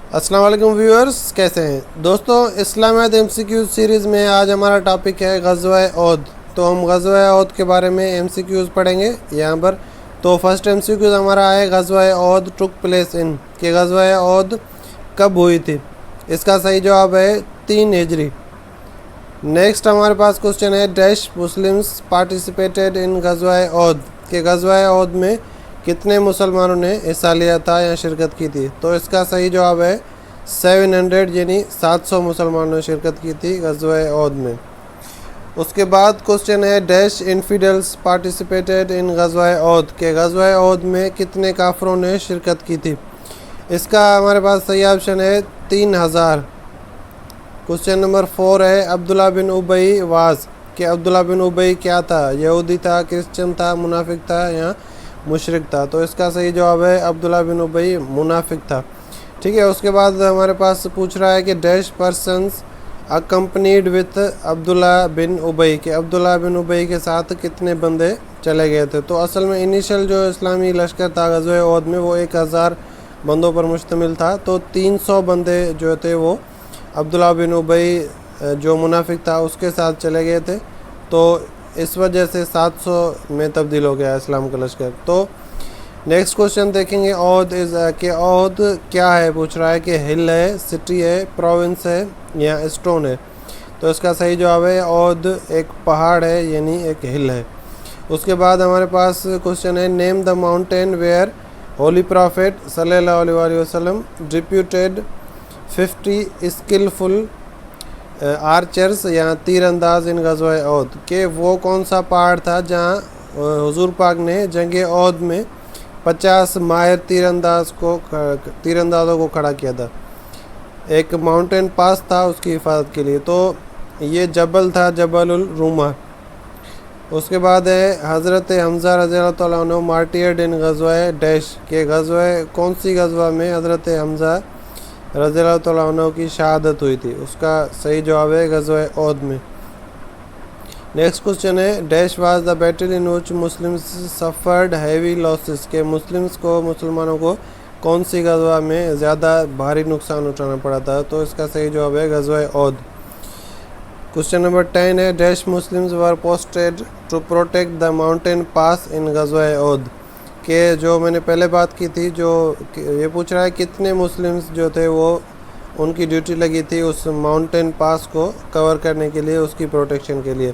अस्सलाम वालेकुम व्यूअर्स, कैसे हैं दोस्तों। इस्लामियत एमसीक्यू सीरीज़ में आज हमारा टॉपिक है ग़ज़वा औद। तो हम ग़ज़वा औद के बारे में एमसीक्यूज़ पढ़ेंगे यहाँ पर। तो फर्स्ट एमसीक्यूज़ हमारा है ग़ज़वा औद टुक प्लेस इन, कि ग़ज़वा औद कब हुई थी। इसका सही जवाब है 3 हिजरी। नेक्स्ट हमारे पास क्वेश्चन है डैश मुस्लिम्स पार्टिसिपेटेड इन ग़ज़वा औद, कि ग़ज़वा औद में कितने मुसलमानों ने हिस्सा लिया था या शिरकत की थी। तो इसका सही जवाब है 700, यानी 700 मुसलमानों ने शिरकत की थी ग़ज़वा औद में। उसके बाद क्वेश्चन है डैश इन्फिडल्स पार्टिसिपेटेड इन ग़ज़वा औद, के ग़ज़वा औद में कितने काफरों ने शिरकत की थी। इसका हमारे पास सही ऑप्शन है 3000। क्वेश्चन नंबर 4 है अब्दुल्ला बिन उबई वाज, कि अब्दुल्ला बिन उबई क्या था, यहूदी था, क्रिश्चियन था, मुनाफिक था या मुशरिक था। तो इसका सही जवाब है अब्दुल्ला बिन उबई मुनाफिक था। ठीक है। उसके बाद हमारे पास पूछ रहा है कि dash persons accompanied with Abdullah bin Ubai, के अब्दुल्ला बिन उबई के साथ कितने बंदे चले गए थे। तो असल में इनिशियल जो इस्लामी लश्कर था ग़ज़वा औद में वो 1000 बंदों पर मुश्तमिल था। तो 300 बंदे जो थे वो अब्दुल्ला बिन उबई जो मुनाफिक था उसके साथ चले गए थे। तो इस वजह से 700 में तब्दील हो गया इस्लाम का लश्कर। तो नेक्स्ट क्वेश्चन देखेंगे औद इज़, के औद क्या है, पूछ रहा है कि हिल है, सिटी है, प्रोविंस है या स्टोन है। तो इसका सही जवाब है औद एक पहाड़ है, यानी एक हिल है। उसके बाद हमारे पास क्वेश्चन है name the mountain where holy prophet सल्लल्लाहु अलैहि वसल्लम डिप्यूटेड 50 स्किलफुल आर्चर्स या तीरंदाज इन ग़ज़वा औद, के वो कौन सा पहाड़ था जहाँ हुजूर पाक ने जंग औद में 50 माहिर तीरंदाज़ों को खड़ा किया था। एक माउंटेन पास था उसकी हिफाजत के लिए। तो ये जबल था, जबल रूमा। उसके बाद है हज़रत हमज़ा रज़ियल्लाहु तआला अन्हु मार्टियर्ड इन ग़ज़वा डैश, के ग़ज़वा कौन सी ग़ज़वा में हज़रत हमज़ा रज़ियल्लाहु तआला अन्हु की शहादत हुई थी। उसका सही जवाब है ग़ज़वा औद में। नेक्स्ट क्वेश्चन है dash was the battle in which Muslims suffered heavy losses, के मुसलमानों को कौन सी ग़ज़वा में ज़्यादा भारी नुकसान उठाना पड़ा था। तो इसका सही जवाब है ग़ज़वा औद। क्वेश्चन नंबर 10 है dash Muslims were posted to protect the mountain pass in ग़ज़वा औद, के जो मैंने पहले बात की थी, जो ये पूछ रहा है कितने मुस्लिम्स जो थे वो उनकी ड्यूटी लगी थी उस माउंटेन पास को कवर करने के लिए, उसकी प्रोटेक्शन के लिए।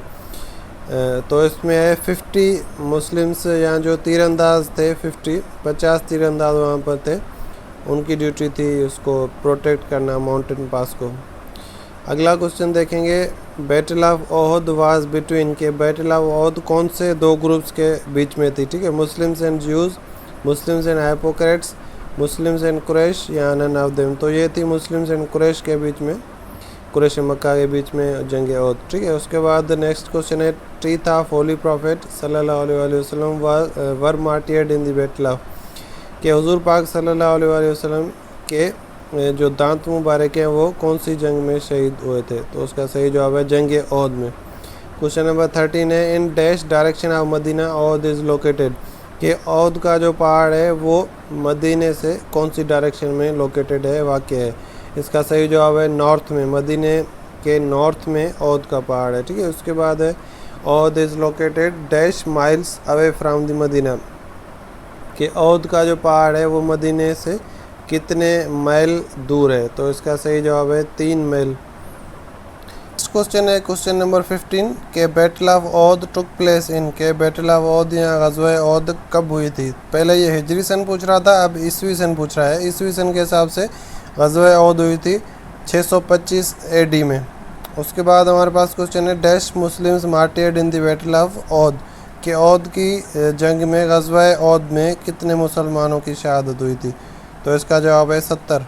तो इसमें है 50 मुस्लिम्स, यहाँ जो तीरंदाज थे 50 तीरंदाज वहाँ पर थे, उनकी ड्यूटी थी उसको प्रोटेक्ट करना माउंटेन पास को। अगला क्वेश्चन देखेंगे battle of Uhud was between, के बैटल ऑफ ओहद कौन से 2 ग्रुप्स के बीच में थी। ठीक है। Muslims and Jews, Muslims and hypocrites, Muslims and Quraysh या नन ऑफ देम। तो ये थी मुस्लिम्स एंड कुरैश के बीच में, कुरैश मक्का के बीच में जंग औद। ठीक है। उसके बाद नेक्स्ट क्वेश्चन है ट्रीथ ऑफ होली प्रॉफिट सल्लल्लाहु अलैहि वसल्लम were martyred in the battle of, के हुजूर पाक सल्लल्लाहु अलैहि वसल्लम के जो दांत मुबारक हैं वो कौन सी जंग में शहीद हुए थे। तो उसका सही जवाब है जंग औद में। क्वेश्चन नंबर 13 है in dash direction of Medina Uhud is located, कि औद का जो पहाड़ है वो मदीने से कौन सी डायरेक्शन में लोकेटेड है, वाक़ है। इसका सही जवाब है नॉर्थ में, मदीने के नॉर्थ में औद का पहाड़ है। ठीक है। उसके बाद है Uhud is located dash miles away from the Medina, कि औद का जो पहाड़ है वो मदीने से कितने माइल दूर है। तो इसका सही जवाब है 3 माइल। नेक्स्ट क्वेश्चन है क्वेश्चन नंबर 15, के battle of Uhud took place in, के बैटल ऑफ औद या ग़ज़वा औद कब हुई थी। पहले ये हिजरी सन पूछ रहा था, अब ईस्वी सन पूछ रहा है। ईस्वी सन के हिसाब से ग़ज़वा औद हुई थी 625 AD में। उसके बाद हमारे पास क्वेश्चन है dash Muslims martyred in the battle of Uhud, के औद की जंग में ग़ज़वा औद में कितने मुसलमानों की शहादत हुई थी। तो इसका जवाब है 70।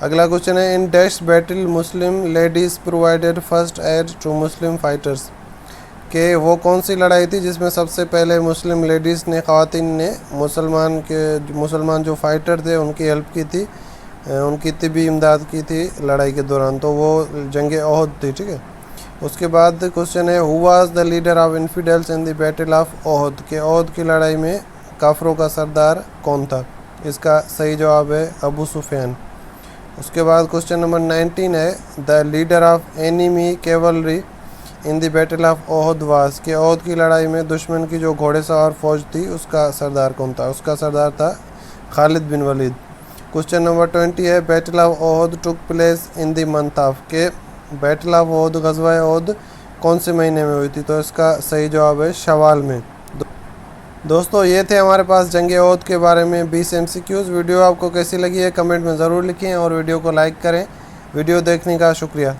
अगला क्वेश्चन है in dash battle Muslim ladies provided first aid to Muslim fighters, के वो कौन सी लड़ाई थी जिसमें सबसे पहले मुस्लिम लेडीज़ ने, ख़वातीन ने मुसलमान जो फाइटर थे उनकी हेल्प की थी, उनकी तिबी इमदाद की थी लड़ाई के दौरान। तो वो जंग औद थी। ठीक है। उसके बाद क्वेश्चन है who was the leader of infidels in the battle of Uhud, के औद की लड़ाई में काफरों का सरदार कौन था। इसका सही जवाब है अबू सुफियान। उसके बाद क्वेश्चन नंबर 19 है, the leader of enemy cavalry in the battle of Uhud वास, के ओहद की लड़ाई में दुश्मन की जो घोड़ेसवार फौज थी उसका सरदार कौन था? उसका सरदार था खालिद बिन वलीद। क्वेश्चन नंबर 20 है, battle of Uhud took place in the month of, के बैटल ऑफ ओहद गज़वा ओहद कौन से महीने में हुई थी? तो इसका सही जवाब है शवाल में। दोस्तों ये थे हमारे पास जंग ओहद के बारे में 20 MCQs। वीडियो आपको कैसी लगी है कमेंट में ज़रूर लिखें और वीडियो को लाइक करें। वीडियो देखने का शुक्रिया।